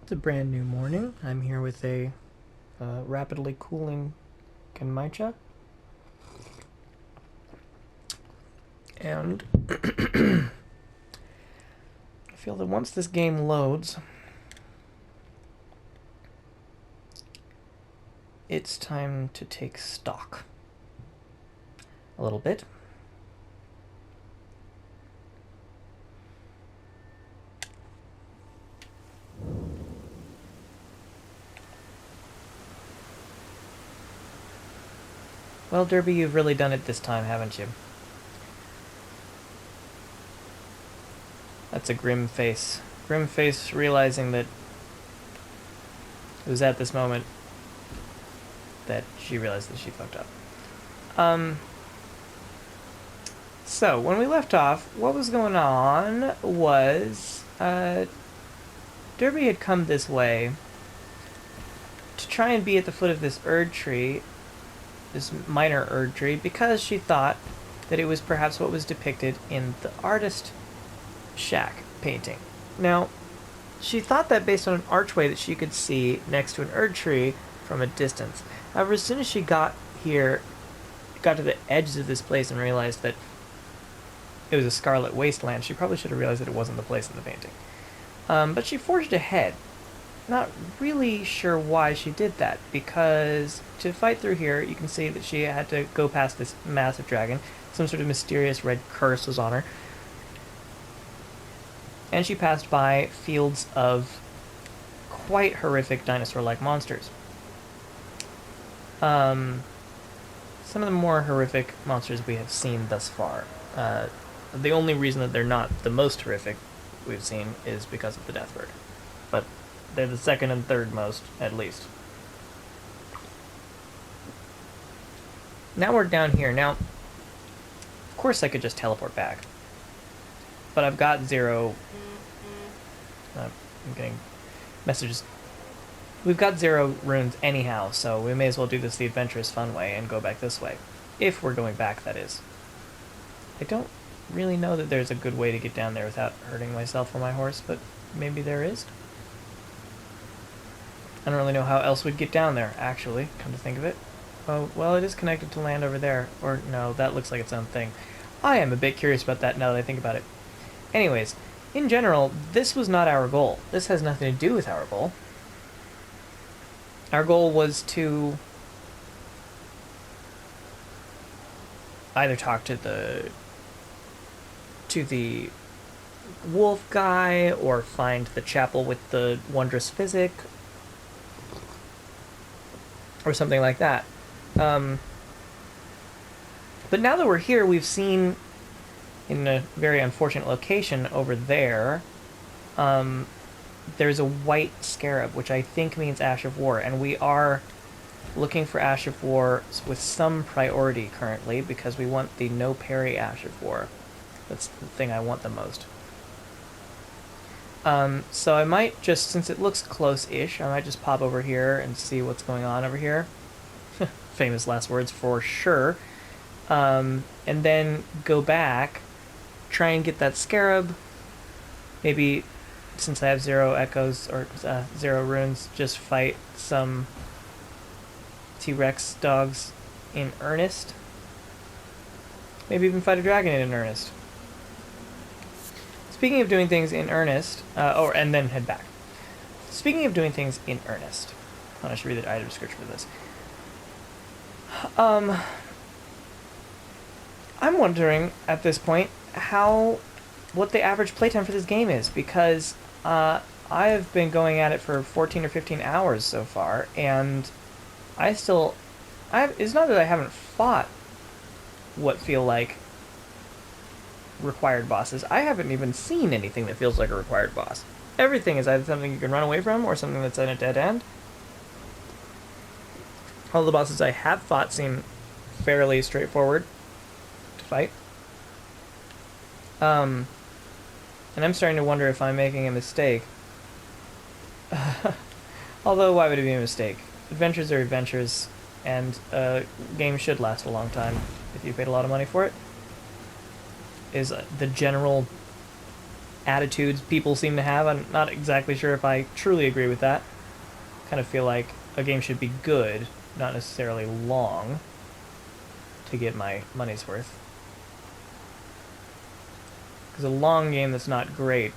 It's a brand new morning. I'm here with a rapidly cooling Kenmaicha. And I feel that once this game loads, it's time to take stock. A little bit. Well, Derby, you've really done it this time, haven't you? That's a grim face. Grim face realizing that it was at this moment that she realized that she fucked up. So, when we left off, what was going on was, Derby had come this way to try and be at the foot of this Erd tree, this minor Erd tree, because she thought that it was perhaps what was depicted in the artist shack painting. Now, she thought that based on an archway that she could see next to an Erd tree from a distance. However, as soon as she got here, got to the edges of this place and realized that it was a scarlet wasteland, she probably should have realized that it wasn't the place in the painting. But she forged ahead. Not really sure why she did that, because to fight through here, you can see that she had to go past this massive dragon. Some sort of mysterious red curse was on her. And she passed by fields of quite horrific dinosaur-like monsters. Some of the more horrific monsters we have seen thus far. The only reason that they're not the most horrific we've seen is because of the Deathbird. But they're the second and third most, at least. Now we're down here. Now, of course I could just teleport back. But I've got zero... I'm getting messages. We've got 0 runes anyhow, so we may as well do this the adventurous fun way and go back this way. If we're going back, that is. I don't really know that there's a good way to get down there without hurting myself or my horse, but maybe there is. I don't really know how else we'd get down there, actually, come to think of it. Oh, well, it is connected to land over there. Or, no, that looks like its own thing. I am a bit curious about that now that I think about it. Anyways, in general, this was not our goal. This has nothing to do with our goal. Our goal was to either talk to the wolf guy or find the chapel with the wondrous physic or something like that. But now that we're here, we've seen in a very unfortunate location over there, there's a white scarab, which I think means Ash of War, and we are looking for Ash of War with some priority currently, because we want the no parry Ash of War. That's the thing I want the most. So I might just, since it looks close-ish, I might just pop over here and see what's going on over here. Famous last words for sure. And then go back, try and get that scarab. Maybe, since I have 0 echoes, or 0 runes, just fight some T-Rex dogs in earnest. Maybe even fight a dragon in earnest. Speaking of doing things in earnest, and then head back. Speaking of doing things in earnest, I should read the item description for this. I'm wondering at this point what the average playtime for this game is, because I've been going at it for 14 or 15 hours so far, and it's not that I haven't fought what feel like required bosses. I haven't even seen anything that feels like a required boss. Everything is either something you can run away from or something that's at a dead end. All the bosses I have fought seem fairly straightforward to fight. And I'm starting to wonder if I'm making a mistake. Although, why would it be a mistake? Adventures are adventures, and a game should last a long time if you paid a lot of money for it. Is the general attitudes people seem to have. I'm not exactly sure if I truly agree with that. Kind of feel like a game should be good, not necessarily long, to get my money's worth. Because a long game that's not great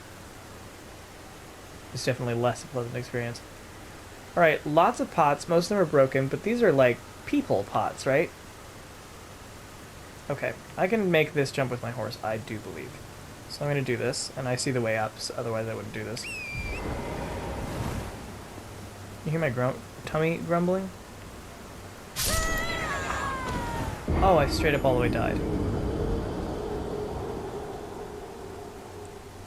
is definitely less a pleasant experience. Alright, lots of pots. Most of them are broken, but these are like people pots, right? Okay, I can make this jump with my horse, I do believe. So I'm going to do this, and I see the way up, so otherwise I wouldn't do this. You hear my tummy grumbling? Oh, I straight up all the way died.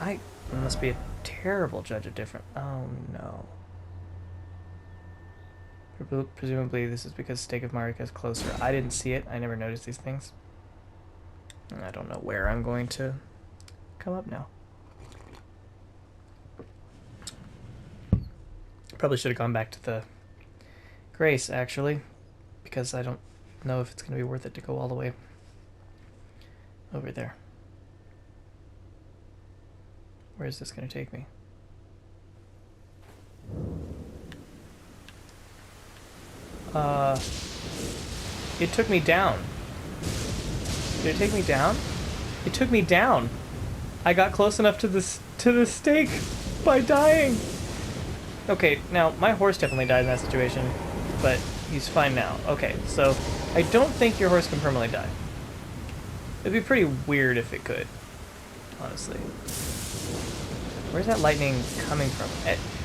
I must be a terrible judge of different... Oh, no. Presumably this is because Stake of Marika is closer. I didn't see it. I never noticed these things. I don't know where I'm going to come up now. Probably should have gone back to the Grace, actually, because I don't know if it's going to be worth it to go all the way over there. Where is this going to take me? It took me down. Did it take me down? It took me down. I got close enough to the stake by dying. Okay, now my horse definitely died in that situation, but he's fine now. Okay, so I don't think your horse can permanently die. It'd be pretty weird if it could, honestly. Where's that lightning coming from?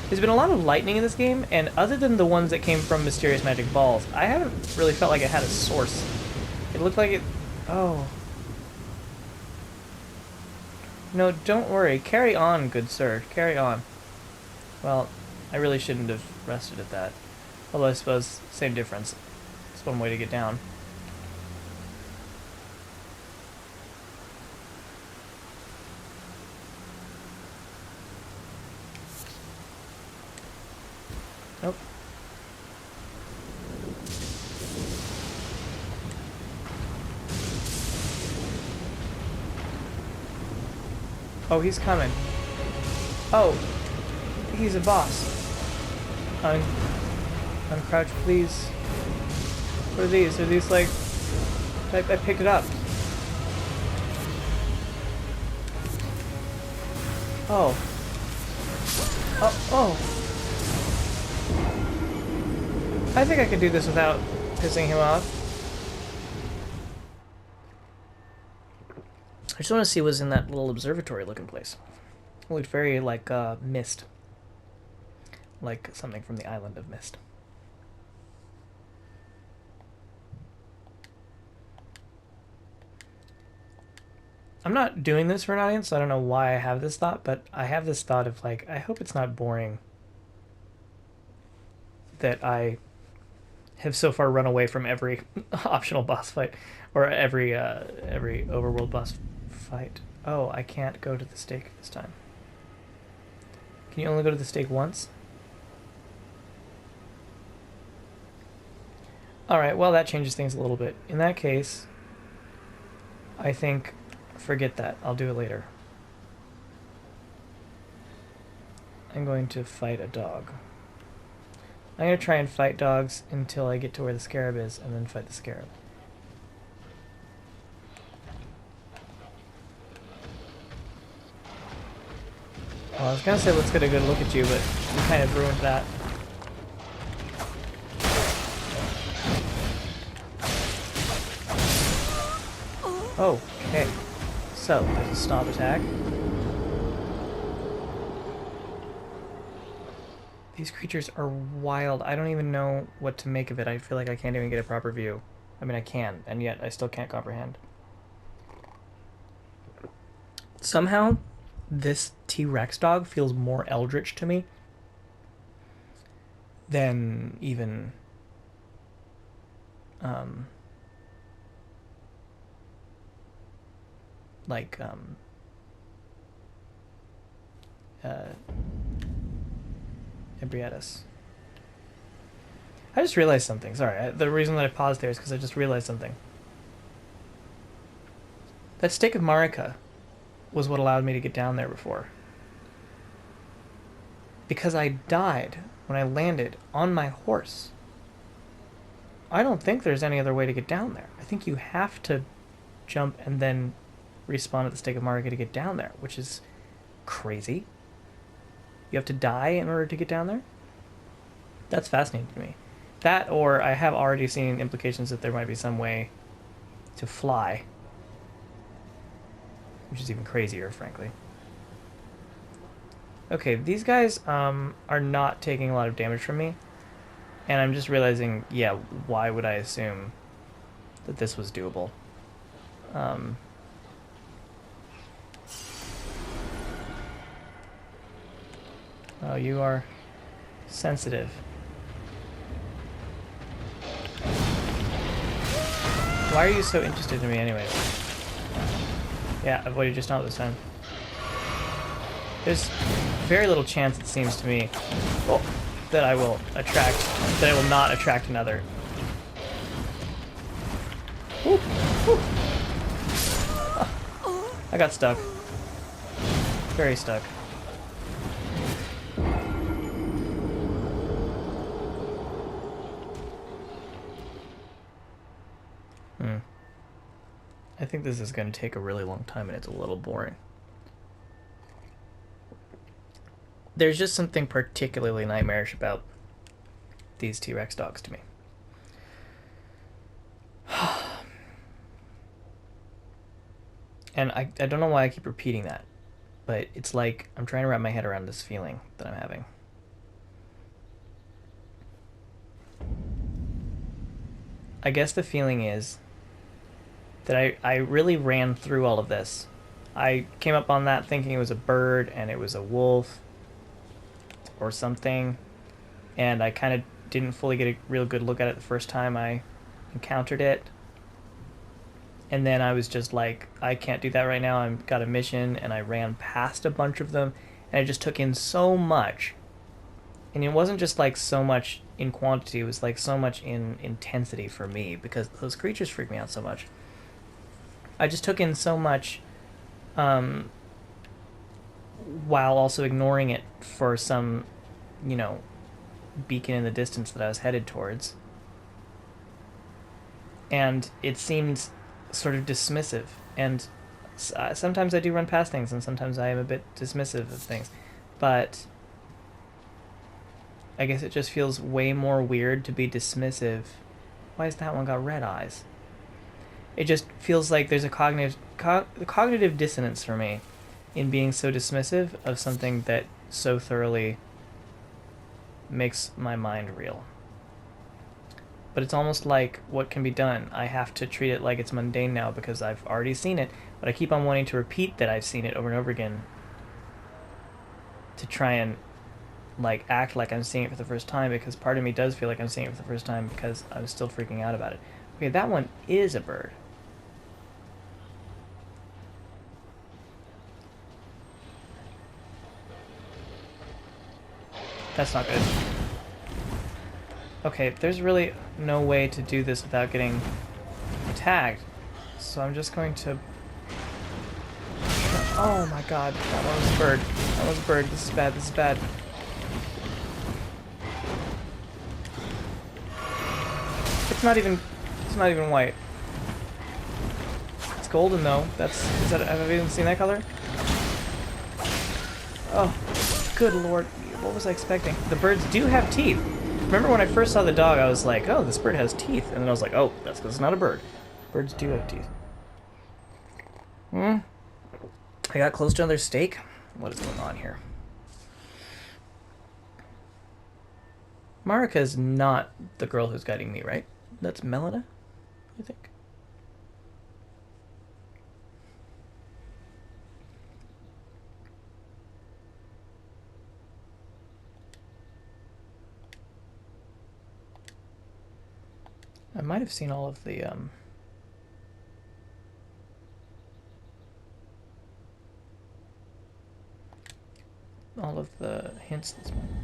There's been a lot of lightning in this game, and other than the ones that came from mysterious magic balls, I haven't really felt like it had a source. It looked like it... Oh. No, don't worry. Carry on, good sir. Carry on. Well, I really shouldn't have rested at that. Although I suppose, same difference. It's one way to get down. Nope. Oh, he's coming. Oh, he's a boss. Uncrouch, please. What are these? Are these like... I picked it up. Oh. Oh, oh. I think I could do this without pissing him off. I just want to see what's in that little observatory-looking place. It looked very like Mist. Like something from the island of Mist. I'm not doing this for an audience, so I don't know why I have this thought, but I have this thought of like, I hope it's not boring that I have so far run away from every optional boss fight, or every overworld boss fight. Oh, I can't go to the stake this time. Can you only go to the stake once? Alright, well that changes things a little bit. In that case, I think, forget that. I'll do it later. I'm going to fight a dog. I'm going to try and fight dogs until I get to where the scarab is, and then fight the scarab. Well, I was going to say let's get a good look at you, but you kind of ruined that. Oh, okay. So, there's a stomp attack. These creatures are wild. I don't even know what to make of it. I feel like I can't even get a proper view. I mean, I can, and yet I still can't comprehend. Somehow, this T-Rex dog feels more eldritch to me than even... Ebrietas. I just realized something. Sorry, the reason that I paused there is because I just realized something. That Stake of Marika was what allowed me to get down there before. because I died when I landed on my horse. I don't think there's any other way to get down there. I think you have to jump and then respawn at the Stake of Marika to get down there, which is crazy. You have to die in order to get down there? That's fascinating to me. That, or I have already seen implications that there might be some way to fly, which is even crazier, frankly. Okay, these guys are not taking a lot of damage from me, and I'm just realizing, yeah, why would I assume that this was doable? Oh, you are sensitive. Why are you so interested in me anyways? Yeah, I avoided just not this time. There's very little chance, it seems to me, that I will not attract another. Woo, woo. I got stuck. Very stuck. I think this is going to take a really long time and it's a little boring. There's just something particularly nightmarish about these T-Rex dogs to me. And I don't know why I keep repeating that, but it's like I'm trying to wrap my head around this feeling that I'm having. I guess the feeling is that I really ran through all of this. I came up on that thinking it was a bird and it was a wolf or something, and I kind of didn't fully get a real good look at it the first time I encountered it. And then I was just like, I can't do that right now. I've got a mission, and I ran past a bunch of them, and I just took in so much. And it wasn't just like so much in quantity, it was like so much in intensity for me, because those creatures freak me out so much. I just took in so much while also ignoring it for some, beacon in the distance that I was headed towards. And it seemed sort of dismissive. And sometimes I do run past things, and sometimes I am a bit dismissive of things. But I guess it just feels way more weird to be dismissive. Why has that one got red eyes? It just feels like there's a cognitive dissonance for me in being so dismissive of something that so thoroughly makes my mind reel. But it's almost like, what can be done? I have to treat it like it's mundane now because I've already seen it, but I keep on wanting to repeat that I've seen it over and over again to try and act like I'm seeing it for the first time, because part of me does feel like I'm seeing it for the first time because I was still freaking out about it. Okay, that one is a bird. That's not good. Okay, there's really no way to do this without getting tagged. So I'm just going to... Oh my god, that one was a bird. That was a bird. This is bad, this is bad. It's not even white. It's golden though. Have I even seen that color? Oh, good lord. What was I expecting? The birds do have teeth. Remember when I first saw the dog, I was like, oh, this bird has teeth. And then I was like, oh, that's because it's not a bird. Birds do have teeth. I got close to another steak. What is going on here? Marika is not the girl who's guiding me, right? That's Melina, I think. I might have seen all of the hints this morning.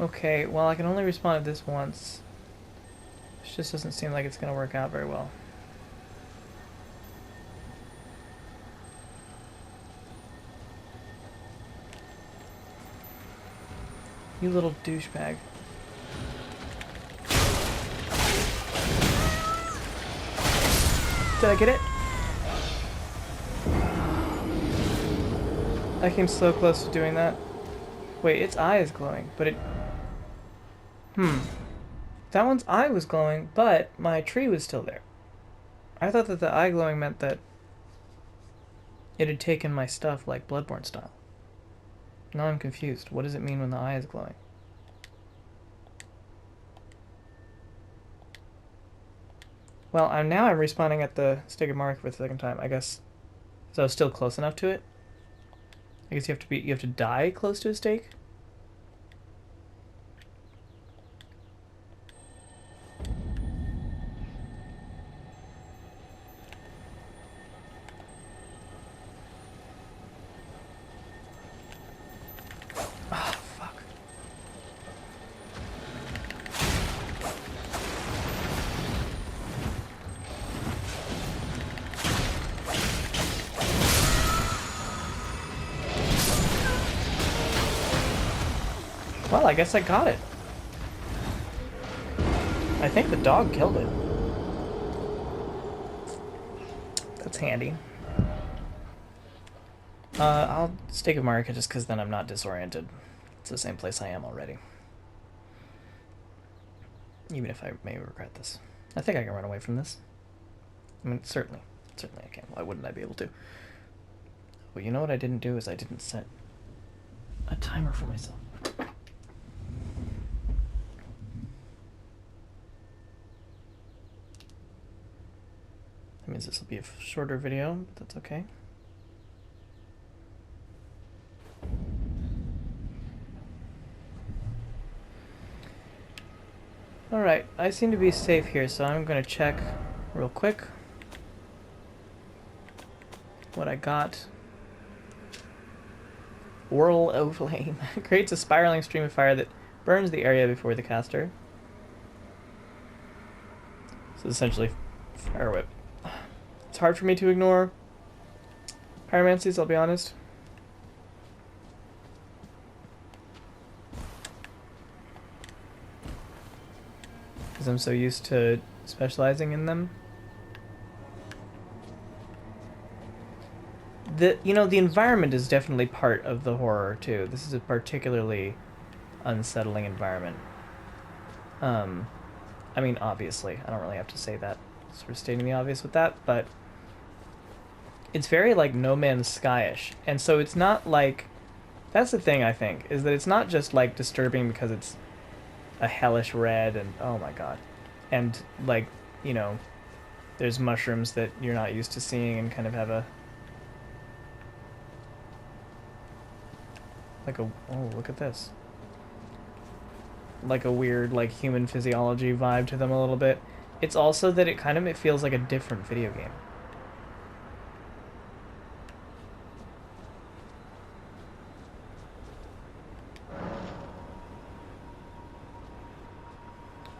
Okay, well, I can only respond to this once. This just doesn't seem like it's going to work out very well. You little douchebag. Did I get it? I came so close to doing that. Wait, its eye is glowing, but it... That one's eye was glowing, but my tree was still there. I thought that the eye glowing meant that it had taken my stuff like Bloodborne style. Now I'm confused. What does it mean when the eye is glowing? Well, I'm respawning at the Tibia Mariner for the second time. I guess, so I was still close enough to it. I guess you have to die close to a stake. Oh, fuck. Well, I guess I got it. I think the dog killed it. That's handy. I'll stake of Marika just because then I'm not disoriented. It's the same place I am already. Even if I may regret this. I think I can run away from this. I mean, certainly I can. Why wouldn't I be able to? Well, you know what I didn't do is I didn't set a timer for myself. That means this will be a shorter video, but that's okay. Alright, I seem to be safe here, so I'm going to check real quick what I got. Whirl of Flame. Creates a spiraling stream of fire that burns the area before the caster. So essentially, Fire Whip. It's hard for me to ignore pyromancies, I'll be honest. Because I'm so used to specializing in them. The environment is definitely part of the horror too. This is a particularly unsettling environment. I mean, obviously, I don't really have to say that, sort of stating the obvious with that, but it's very like No Man's Sky-ish. And so it's not like, that's the thing I think, is that it's not just like disturbing because it's a hellish red and oh my god. And like, there's mushrooms that you're not used to seeing and kind of have a oh, look at this. Like a weird like human physiology vibe to them a little bit. It's also that it feels like a different video game.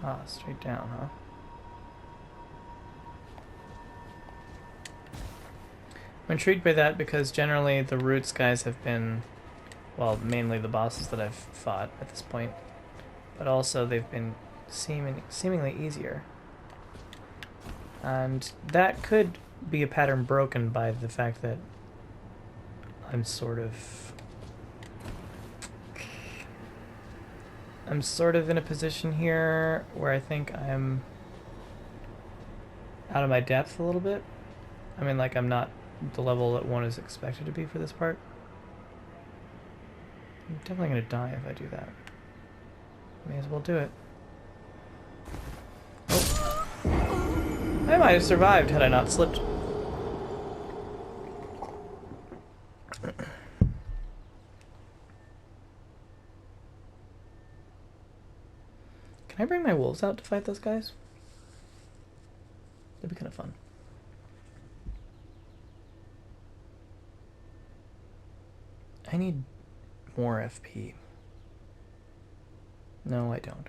Ah, straight down, huh? I'm intrigued by that because generally the Roots guys have been, well, mainly the bosses that I've fought at this point, but also they've been seemingly easier. And that could be a pattern broken by the fact that I'm sort of in a position here where I think I'm out of my depth a little bit. I mean, like, I'm not the level that one is expected to be for this part. I'm definitely going to die if I do that. May as well do it. Oh. I might have survived had I not slipped. Can I bring my wolves out to fight those guys? That'd be kind of fun. I need more FP. No, I don't.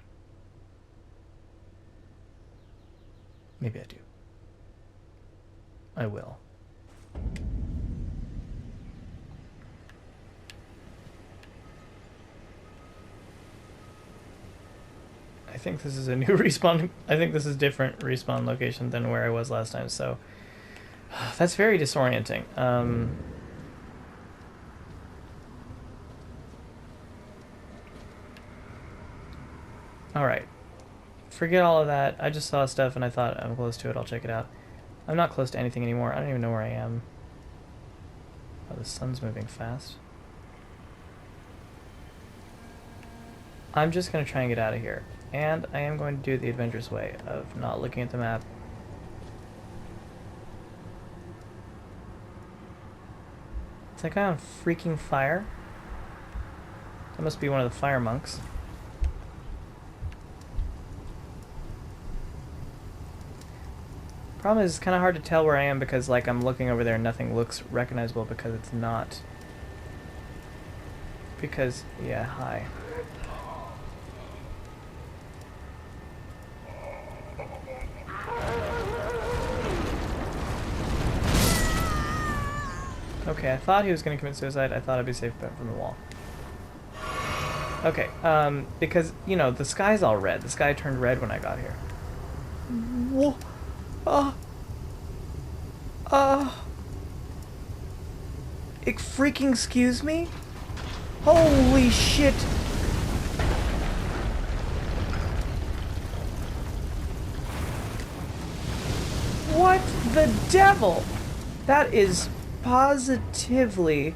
Maybe I do. I will. think this is a new respawn. I think this is different respawn location than where I was last time, so that's very disorienting. Alright. Forget all of that. I just saw stuff and I thought I'm close to it. I'll check it out. I'm not close to anything anymore. I don't even know where I am. Oh, the sun's moving fast. I'm just going to try and get out of here. And I am going to do the adventurous way of not looking at the map. Is that guy on freaking fire? That must be one of the fire monks. Problem is, it's kind of hard to tell where I am because, like, I'm looking over there and nothing looks recognizable because it's not. Because, yeah, hi. Okay, I thought he was going to commit suicide. I thought I'd be safe from the wall. Okay, because, you know, the sky's all red. The sky turned red when I got here. Whoa. Freaking excuse me? Holy shit! What the devil? That is positively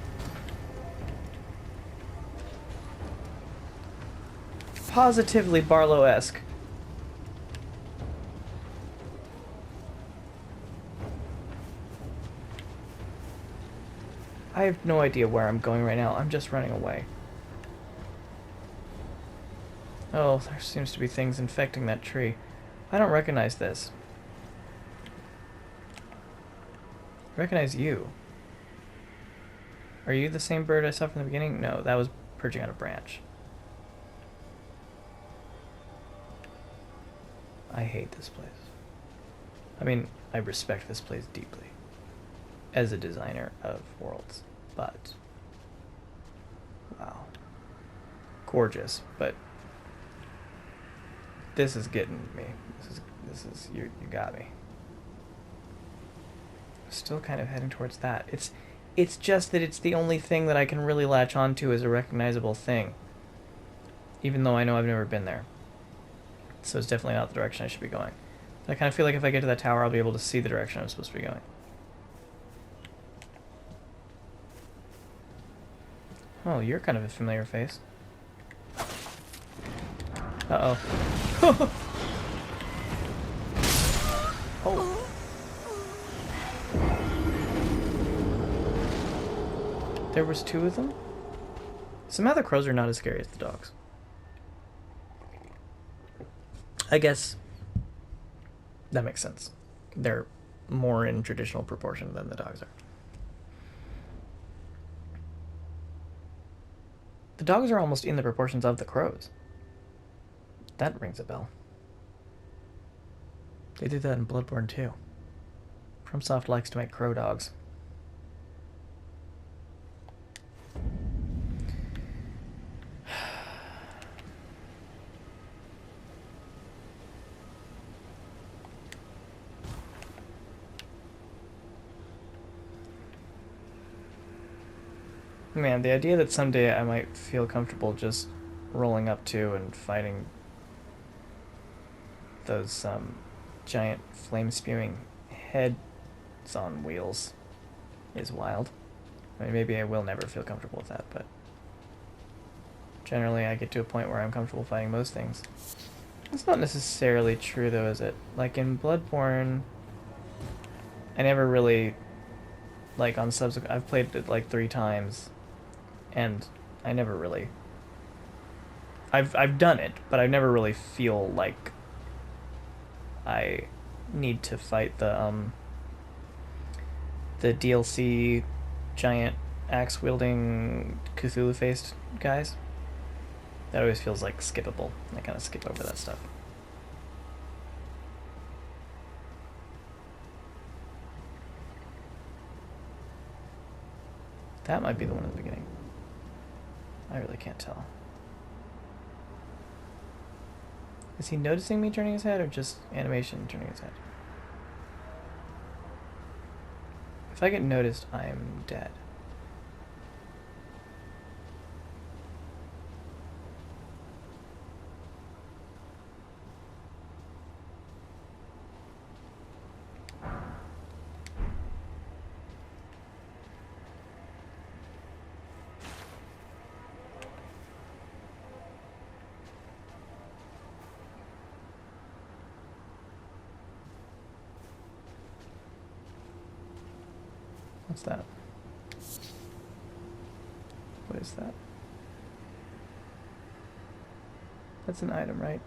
Barlow-esque. I have no idea where I'm going right now. I'm just running away. Oh, there seems to be things infecting that tree. I don't recognize this. I recognize you. Are you the same bird I saw from the beginning? No, that was perching on a branch. I hate this place. I mean, I respect this place deeply as a designer of worlds, but wow. Gorgeous, but this is getting me. This is you got me. Still kind of heading towards that. It's just that it's the only thing that I can really latch onto as a recognizable thing. Even though I know I've never been there. So it's definitely not the direction I should be going. I kind of feel like if I get to that tower, I'll be able to see the direction I'm supposed to be going. Oh, you're kind of a familiar face. Uh-oh. Oh. There was two of them? Somehow the crows are not as scary as the dogs. I guess that makes sense. They're more in traditional proportion than the dogs are. The dogs are almost in the proportions of the crows. That rings a bell. They did that in Bloodborne too. FromSoft likes to make crow dogs. Man, the idea that someday I might feel comfortable just rolling up to and fighting those giant flame-spewing heads on wheels is wild. I mean, maybe I will never feel comfortable with that, but generally I get to a point where I'm comfortable fighting most things. That's not necessarily true, though, is it? Like, in Bloodborne, I never really, like, on subsequent... I've played it, like, 3 times, and I never really... I've done it, but I never really feel like I need to fight the DLC giant axe-wielding Cthulhu-faced guys. That always feels like skippable. I kind of skip over that stuff. That might be the one at the beginning. I really can't tell. Is he noticing me turning his head or just animation turning his head? If I get noticed, I'm dead. What's that? What is that? That's an item, right?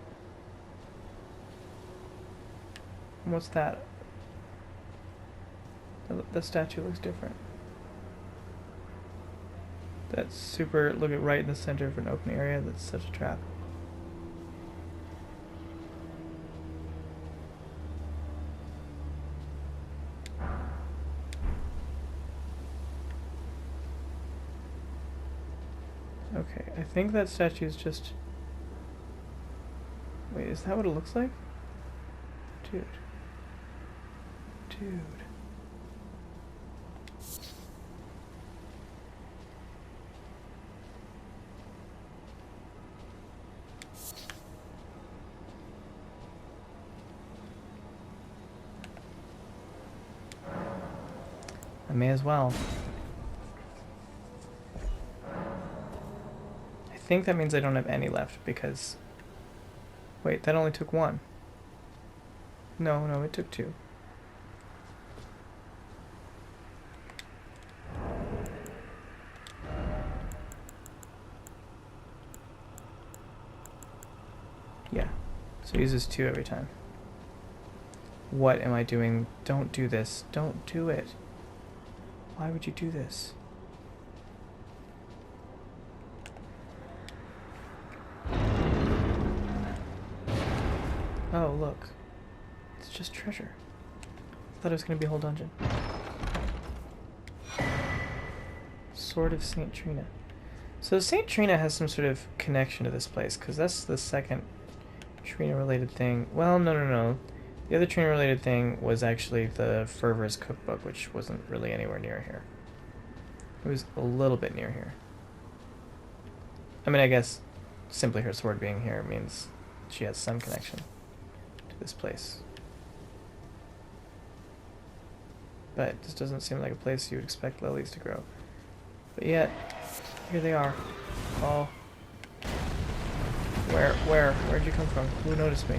And what's that? The statue looks different. That's super, look at right in the center of an open area. That's such a trap. Okay, I think that statue is just... Wait, is that what it looks like? Dude. Dude. I may as well. I think that means I don't have any left because... Wait, that only took one. No, it took two. Yeah, so it uses two every time. What am I doing? Don't do this. Don't do it. Why would you do this? Oh, look. It's just treasure. I thought it was going to be a whole dungeon. Sword of St. Trina. So St. Trina has some sort of connection to this place, because that's the second Trina-related thing. Well, no. The other Trina-related thing was actually the Fervor's cookbook, which wasn't really anywhere near here. It was a little bit near here. I mean, I guess simply her sword being here means she has some connection to this place. But this doesn't seem like a place you would expect lilies to grow. But yet, here they are. Oh. Where'd you come from? Who noticed me?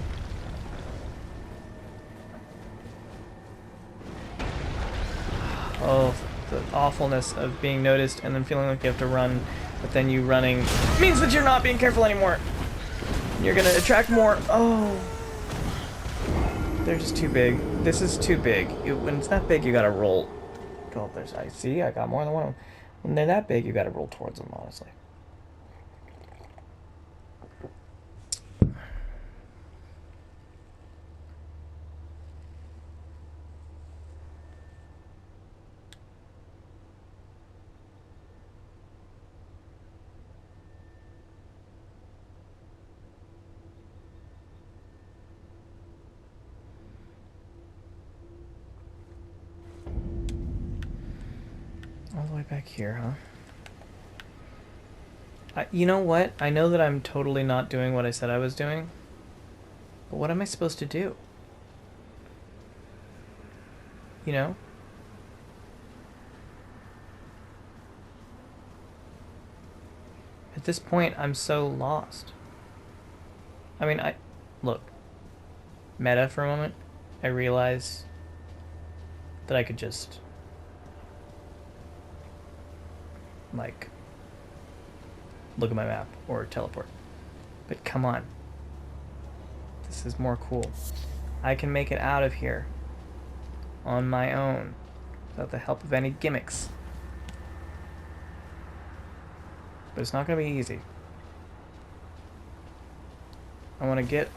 Oh, the awfulness of being noticed and then feeling like you have to run, but then you running means that you're not being careful anymore. You're gonna attract more. Oh. They're just too big. This is too big. When it's that big, you gotta roll. Oh, I see, I got more than one of them. When they're that big, you gotta roll towards them, honestly. All the way back here, huh? You know what? I know that I'm totally not doing what I said I was doing. But what am I supposed to do? You know? At this point, I'm so lost. I mean, look. Meta for a moment. I realize that I could just... like, look at my map or teleport. But come on. This is more cool. I can make it out of here on my own without the help of any gimmicks. But it's not going to be easy. I want to get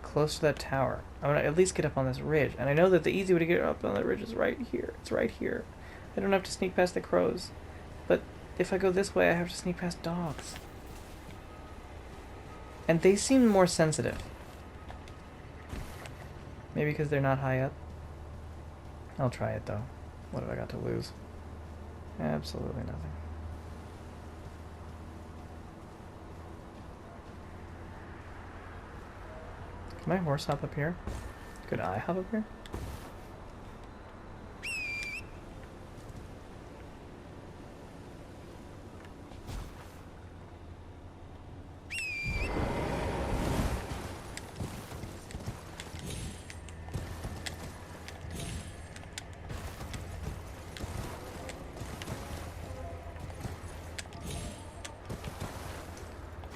close to that tower. I want to at least get up on this ridge. And I know that the easy way to get up on that ridge is right here. It's right here. I don't have to sneak past the crows. But if I go this way, I have to sneak past dogs. And they seem more sensitive. Maybe because they're not high up? I'll try it though. What have I got to lose? Absolutely nothing. Can my horse hop up here? Could I hop up here?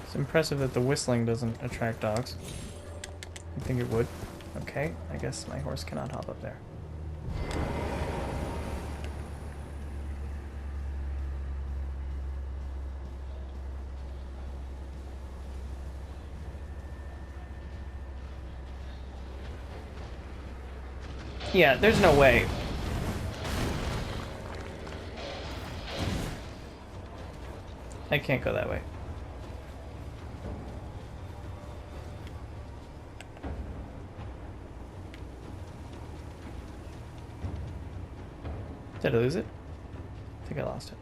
It's impressive that the whistling doesn't attract dogs. I think it would. Okay, I guess my horse cannot hop up there. Yeah, there's no way. I can't go that way. Did I lose it? I think I lost it.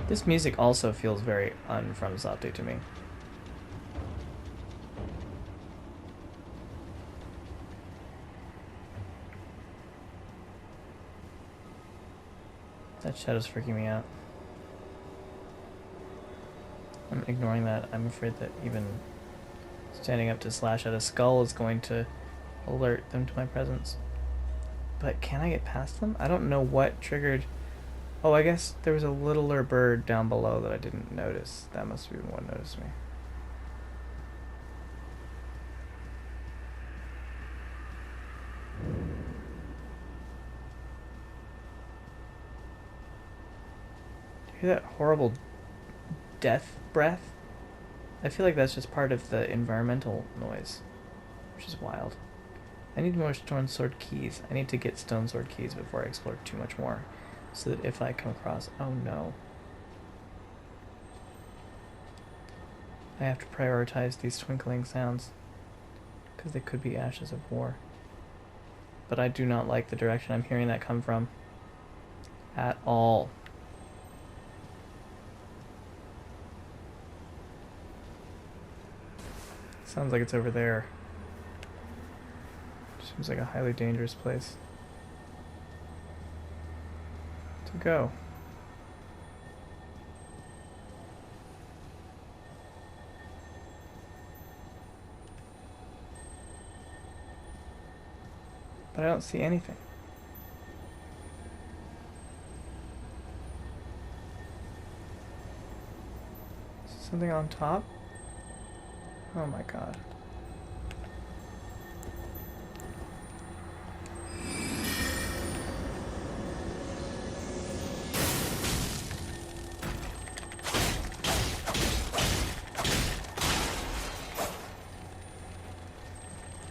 This music also feels very un-FromSoftly to me. That shadow's freaking me out. I'm ignoring that. I'm afraid that even standing up to slash at a skull is going to alert them to my presence. But can I get past them? I don't know what triggered... Oh, I guess there was a littler bird down below that I didn't notice. That must have been what noticed me. Do you hear that horrible death breath? I feel like that's just part of the environmental noise, which is wild. I need more stone sword keys. I need to get stone sword keys before I explore too much more, so that if I come across... Oh no. I have to prioritize these twinkling sounds, because they could be ashes of war. But I do not like the direction I'm hearing that come from. At all. Sounds like it's over there. Seems like a highly dangerous place to go. But I don't see anything. Something on top? Oh my god.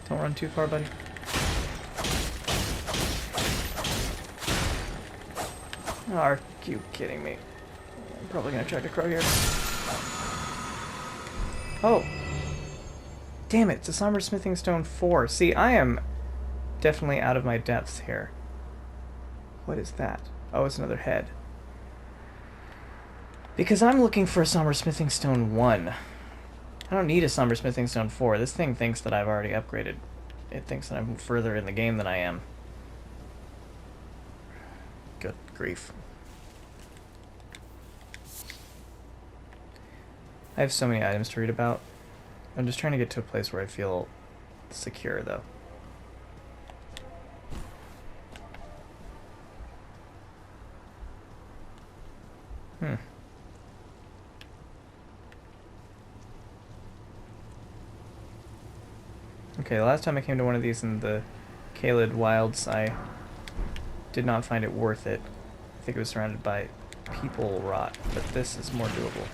Don't run too far, buddy. Oh, are you kidding me? I'm probably gonna try to crow here. Oh! Damn it, it's a Somber Smithing Stone 4. See, I am definitely out of my depths here. What is that? Oh, it's another head. Because I'm looking for a Somber Smithing Stone 1. I don't need a Somber Smithing Stone 4. This thing thinks that I've already upgraded. It thinks that I'm further in the game than I am. Good grief. I have so many items to read about. I'm just trying to get to a place where I feel secure, though. Okay, last time I came to one of these in the Caelid Wilds, I did not find it worth it. I think it was surrounded by people rot, but this is more doable.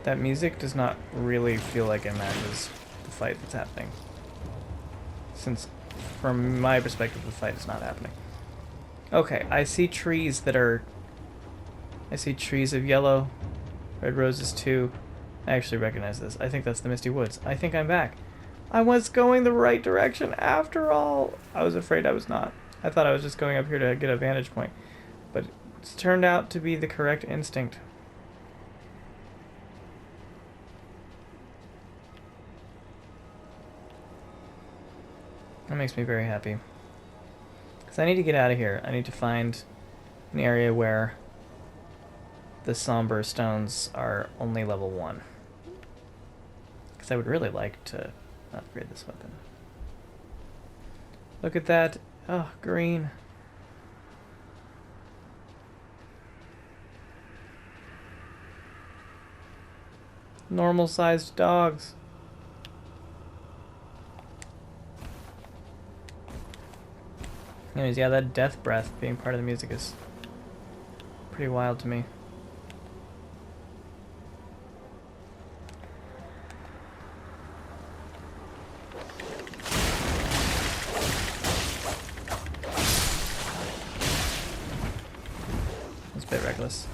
That music does not really feel like it matches the fight that's happening. Since, from my perspective, the fight is not happening. Okay, I see trees that are... I see trees of yellow Red Roses 2. I actually recognize this. I think that's the Misty Woods. I think I'm back. I was going the right direction after all. I was afraid I was not. I thought I was just going up here to get a vantage point. But it's turned out to be the correct instinct. That makes me very happy. Because I need to get out of here. I need to find an area where the somber stones are only level 1. Because I would really like to upgrade this weapon. Look at that. Oh, green. Normal sized dogs. Anyways, yeah, that death breath being part of the music is pretty wild to me. That's a bit reckless.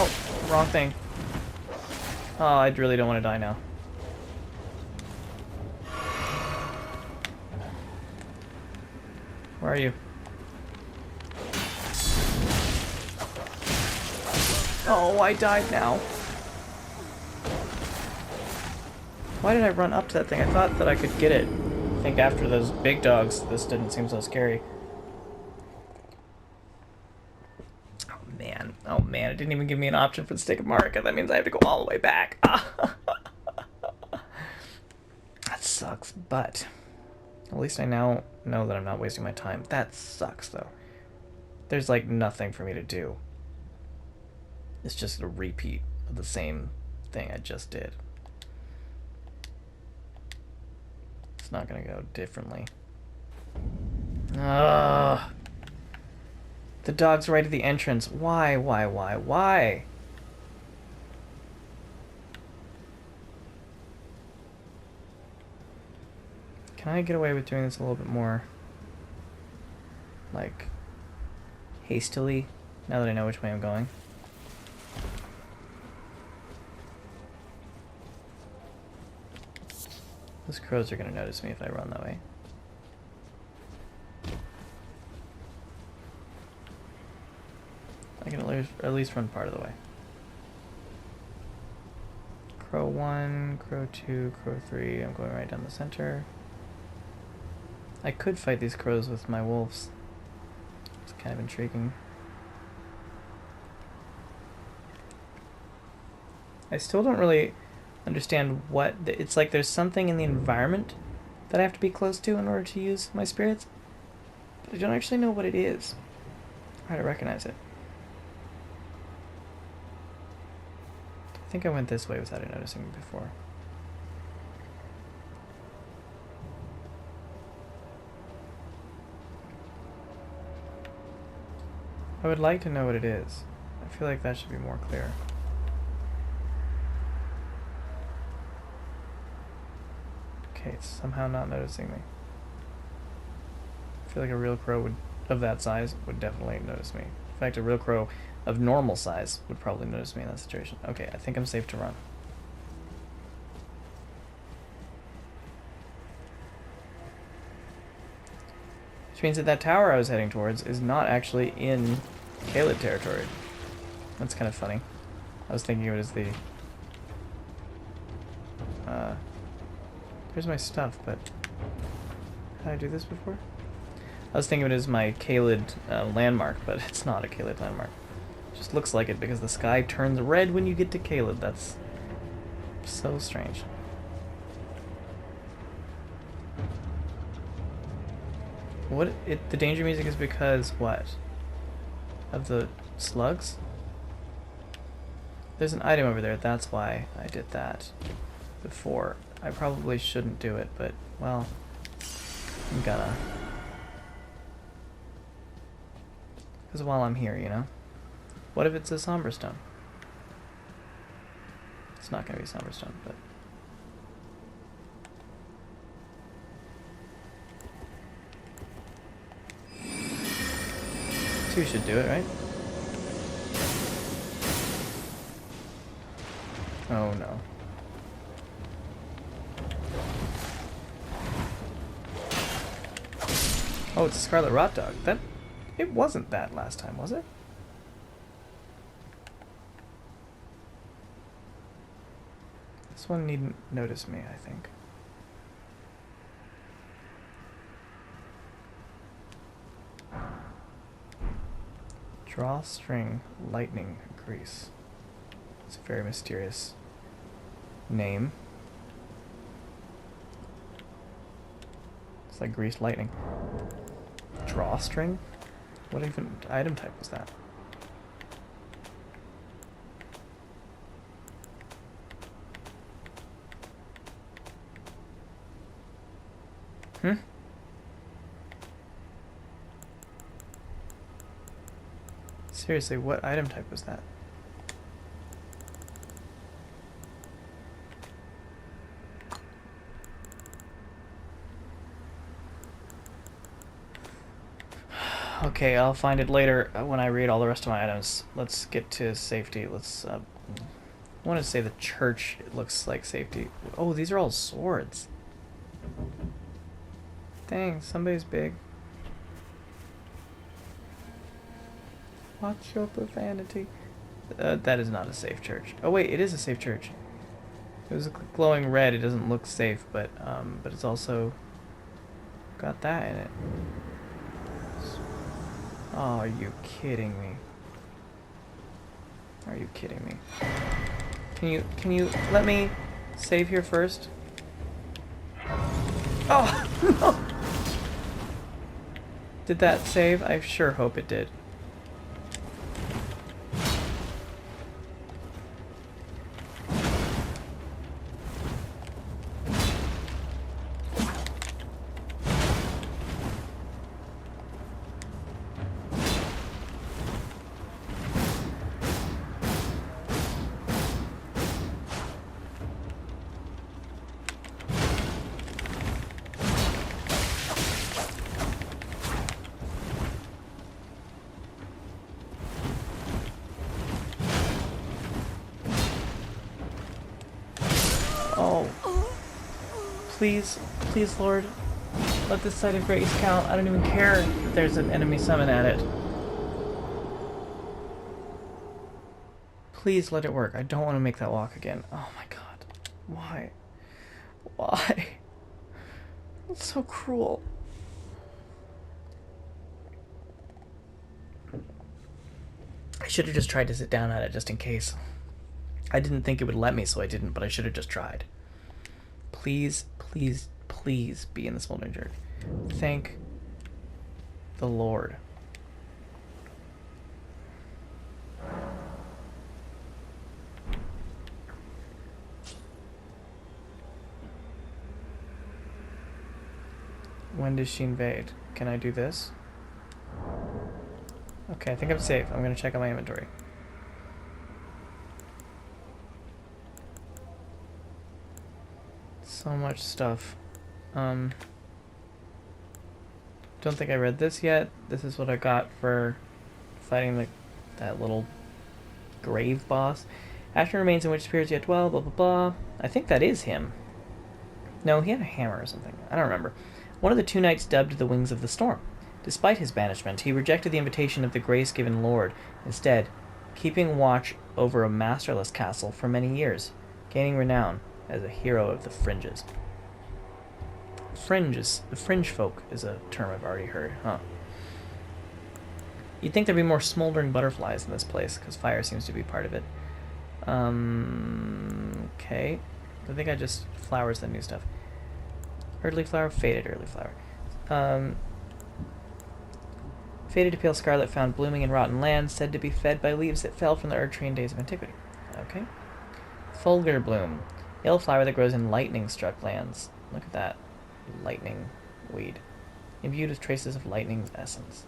Oh, wrong thing. Oh, I really don't want to die now. Where are you? Oh, I died now. Why did I run up to that thing? I thought that I could get it. I think after those big dogs, this didn't seem so scary. Oh man, it didn't even give me an option for the Stick of Marika. That means I have to go all the way back. That sucks, but at least I now know that I'm not wasting my time. That sucks, though. There's, like, nothing for me to do. It's just a repeat of the same thing I just did. It's not gonna go differently. Ugh. The dog's right at the entrance. Why? Can I get away with doing this a little bit more, like, hastily, now that I know which way I'm going? Those crows are going to notice me if I run that way. I can at least run part of the way. Crow 1, Crow 2, Crow 3, I'm going right down the center. I could fight these crows with my wolves. It's kind of intriguing. I still don't really understand what... It's like there's something in the environment that I have to be close to in order to use my spirits. But I don't actually know what it is. Or how to recognize it. I think I went this way without it noticing me before. I would like to know what it is. I feel like that should be more clear. Okay, it's somehow not noticing me. I feel like a real crow would, of that size would definitely notice me. In fact, a real crow of normal size would probably notice me in that situation. Okay, I think I'm safe to run. Which means that that tower I was heading towards is not actually in Caelid territory. That's kind of funny. I was thinking of it as the... Here's my stuff, but... Did I do this before? I was thinking of it as my Caelid landmark, but it's not a Caelid landmark. It just looks like it because the sky turns red when you get to Caelid. That's so strange. What the danger music is because what? Of the slugs? There's an item over there, that's why I did that before. I probably shouldn't do it, but well, I'm gonna. Because while I'm here, you know? What if it's a somber stone? It's not gonna be a somber stone, but... Two should do it, right? Oh no. Oh, it's a scarlet rot dog. That... It wasn't that last time, was it? This one needn't notice me, I think. Drawstring lightning grease. It's a very mysterious name. It's like greased lightning. Drawstring? What even item type was that? Hmm? Seriously, what item type was that? Okay, I'll find it later when I read all the rest of my items. Let's get to safety. Let's, I want to say the church, it looks like safety. Oh, these are all swords. Dang, somebody's big. Watch your profanity. That is not a safe church. Oh wait, it is a safe church. It was glowing red. It doesn't look safe, but it's also got that in it. Oh, are you kidding me? Are you kidding me? Can you let me save here first? Oh no! Did that save? I sure hope it did. Oh. Please, please, Lord. Let this site of grace count. I don't even care if there's an enemy summon at it. Please let it work. I don't want to make that walk again. Oh my god. Why? Why? It's so cruel. I should have just tried to sit down at it just in case. I didn't think it would let me, so I didn't, but I should have just tried. Please, please, please be in the Smoldering Jerk. Thank the Lord. When does she invade? Can I do this? Okay, I think I'm safe. I'm gonna check out my inventory. So much stuff. Don't think I read this yet. This is what I got for fighting that little grave boss. Action remains in which spirits yet dwell, blah blah blah. I think that is him. No, he had a hammer or something. I don't remember. One of the two knights dubbed the Wings of the Storm. Despite his banishment, he rejected the invitation of the grace-given lord, instead keeping watch over a masterless castle for many years, gaining renown as a hero of the fringes. The fringe folk is a term I've already heard, huh? You'd think there'd be more smoldering butterflies in this place, because fire seems to be part of it. Okay. I think I just flowers the new stuff. Early flower, faded early flower. Faded to pale scarlet found blooming in rotten lands, said to be fed by leaves that fell from the Erdtree in days of antiquity. Okay. Fulgur bloom. Yellow flower that grows in lightning-struck lands. Look at that. Lightning weed. Imbued with traces of lightning essence.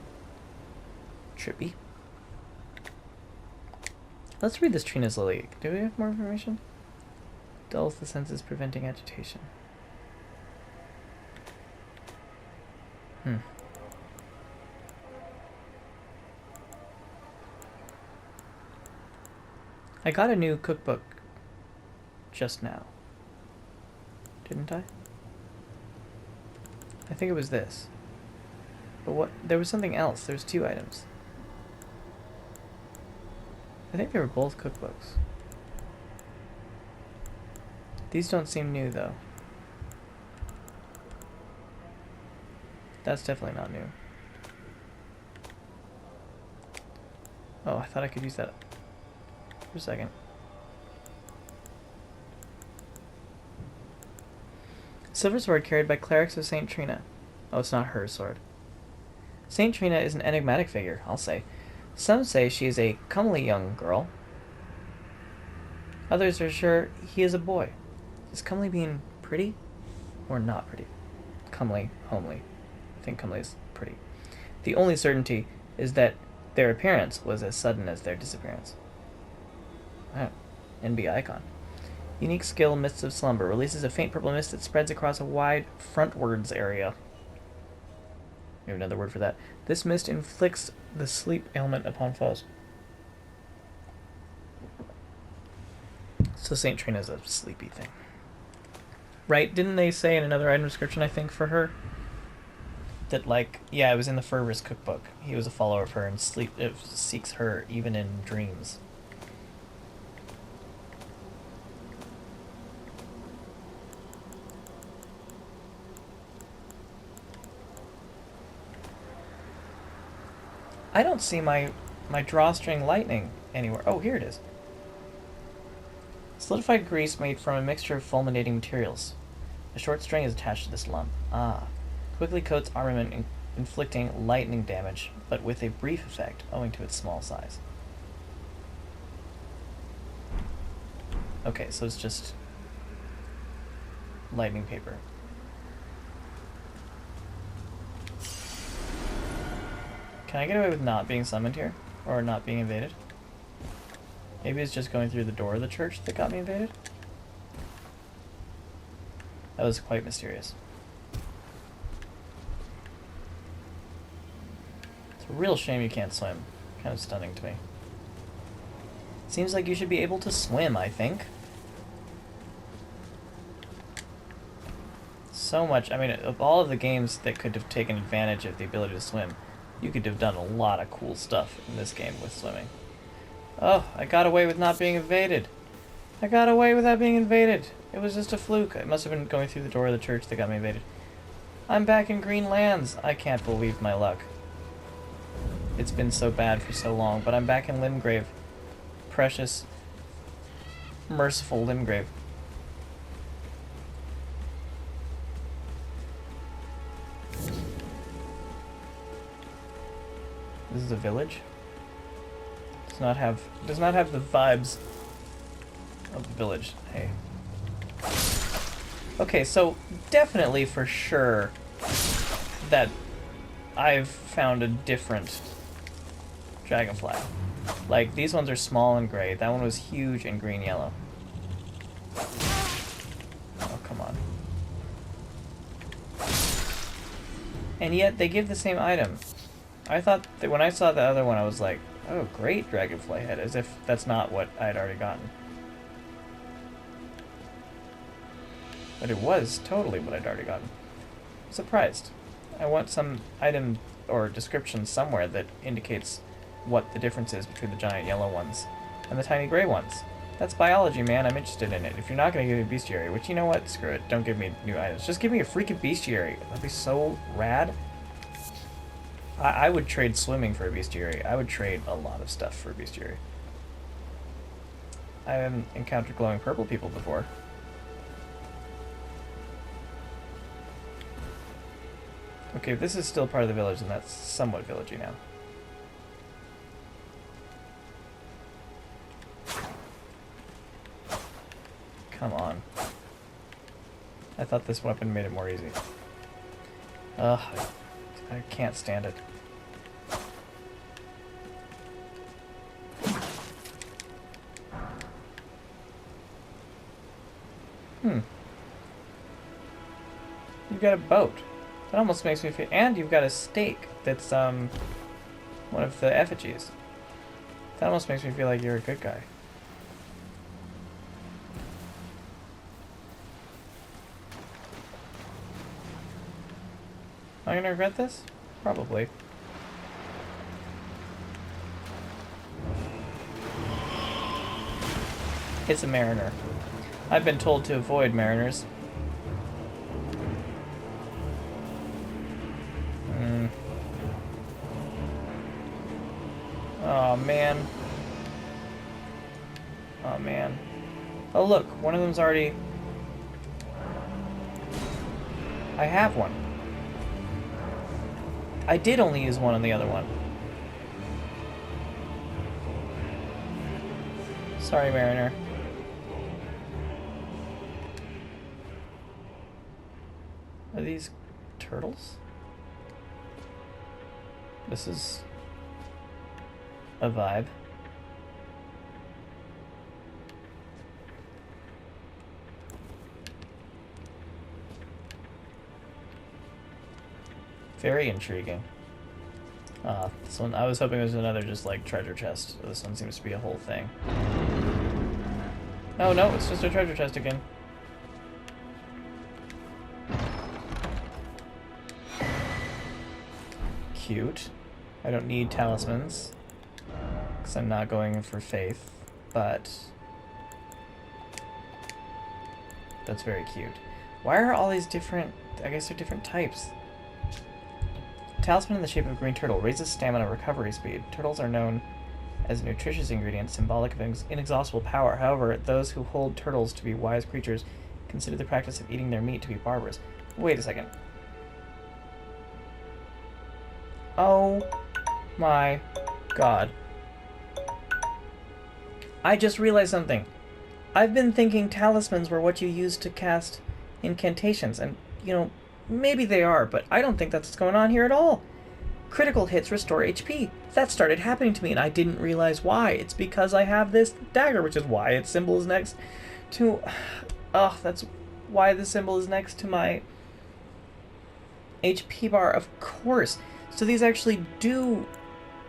Trippy. Let's read this Trina's Lily. Do we have more information? Dulls the senses, preventing agitation. I got a new cookbook just now. Didn't I? I think it was this. But what? There was something else. There was 2 items. I think they were both cookbooks. These don't seem new, though. That's definitely not new. Oh, I thought I could use that for a second. Silver sword carried by clerics of St. Trina. Oh, it's not her sword. St. Trina is an enigmatic figure, I'll say. Some say she is a comely young girl. Others are sure he is a boy. Is comely being pretty or not pretty? Comely, homely. I think comely is pretty. The only certainty is that their appearance was as sudden as their disappearance. Wow. NB icon. Unique skill, Mists of Slumber. Releases a faint purple mist that spreads across a wide frontwards area. We have another word for that. This mist inflicts the sleep ailment upon foes. So St. Trina's a sleepy thing. Right? Didn't they say in another item description, I think, for her? That, like, yeah, it was in the Fervor's cookbook. He was a follower of her and seeks her even in dreams. I don't see my drawstring lightning anywhere. Oh, here it is. Solidified grease made from a mixture of fulminating materials. A short string is attached to this lump. Ah. Quickly coats armament, inflicting lightning damage, but with a brief effect, owing to its small size. Okay, so it's just lightning paper. Can I get away with not being summoned here? Or not being invaded? Maybe it's just going through the door of the church that got me invaded? That was quite mysterious. It's a real shame you can't swim. Kind of stunning to me. Seems like you should be able to swim, I think. So much, I mean, of all of the games that could have taken advantage of the ability to swim, you could have done a lot of cool stuff in this game with swimming. Oh, I got away with not being invaded. I got away without being invaded. It was just a fluke. It must have been going through the door of the church that got me invaded. I'm back in Green Lands. I can't believe my luck. It's been so bad for so long, but I'm back in Limgrave. Precious, merciful Limgrave. This is a village. Does not have the vibes of the village. Hey. Okay, so definitely for sure that I've found a different dragonfly. Like, these ones are small and gray. That one was huge and green yellow. Oh, come on. And yet they give the same item. I thought that when I saw the other one, I was like, oh, great dragonfly head, as if that's not what I had already gotten. But it was totally what I'd already gotten. I'm surprised. I want some item or description somewhere that indicates what the difference is between the giant yellow ones and the tiny gray ones. That's biology, man. I'm interested in it. If you're not going to give me a bestiary, which, you know what? Screw it. Don't give me new items. Just give me a freaking bestiary. That'd be so rad. I would trade swimming for a bestiary. I would trade a lot of stuff for a bestiary. I haven't encountered glowing purple people before. Okay, if this is still part of the village, then that's somewhat villagey now. Come on. I thought this weapon made it more easy. Ugh, I can't stand it. You've got a boat. That almost makes me feel... And you've got a stake that's, one of the effigies. That almost makes me feel like you're a good guy. I gonna regret this? Probably. It's a mariner. I've been told to avoid mariners. Oh, man. Oh, man. Oh, look. One of them's already... I have one. I did only use one on the other one. Sorry, Mariner. Are these turtles? This is a vibe. Very intriguing. This one, I was hoping it was another just like treasure chest. This one seems to be a whole thing. Oh no, it's just a treasure chest again. Cute. I don't need talismans because I'm not going for faith, but that's very cute. Why are all these different? I guess they're different types. Talisman in the shape of a green turtle raises stamina recovery speed. Turtles are known as a nutritious ingredient, symbolic of inexhaustible power. However, those who hold turtles to be wise creatures consider the practice of eating their meat to be barbarous. Wait a second. Oh my god. I just realized something. I've been thinking talismans were what you use to cast incantations, and, you know, maybe they are, but I don't think that's what's going on here at all. Critical hits restore HP. That started happening to me, and I didn't realize why. It's because I have this dagger, which is why its symbol is next to... Oh, that's why the symbol is next to my HP bar, of course. So these actually do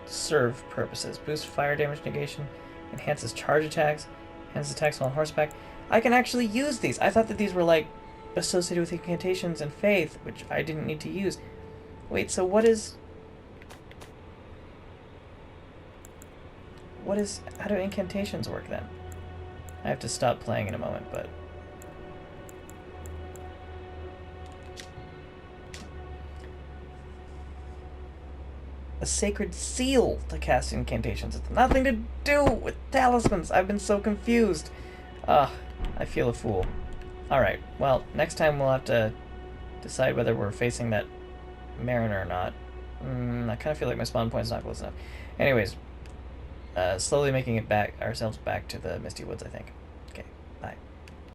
serve purposes. Boost fire damage negation, enhances charge attacks, enhances attacks while on horseback. I can actually use these. I thought that these were, like, associated with incantations and faith, which I didn't need to use. Wait, so what is... How do incantations work, then? I have to stop playing in a moment, but... A sacred seal to cast incantations. It's nothing to do with talismans. I've been so confused. I feel a fool. Alright, well, next time we'll have to decide whether we're facing that mariner or not. I kind of feel like my spawn point's not close enough. Anyways, slowly making it back ourselves back to the Misty Woods, I think.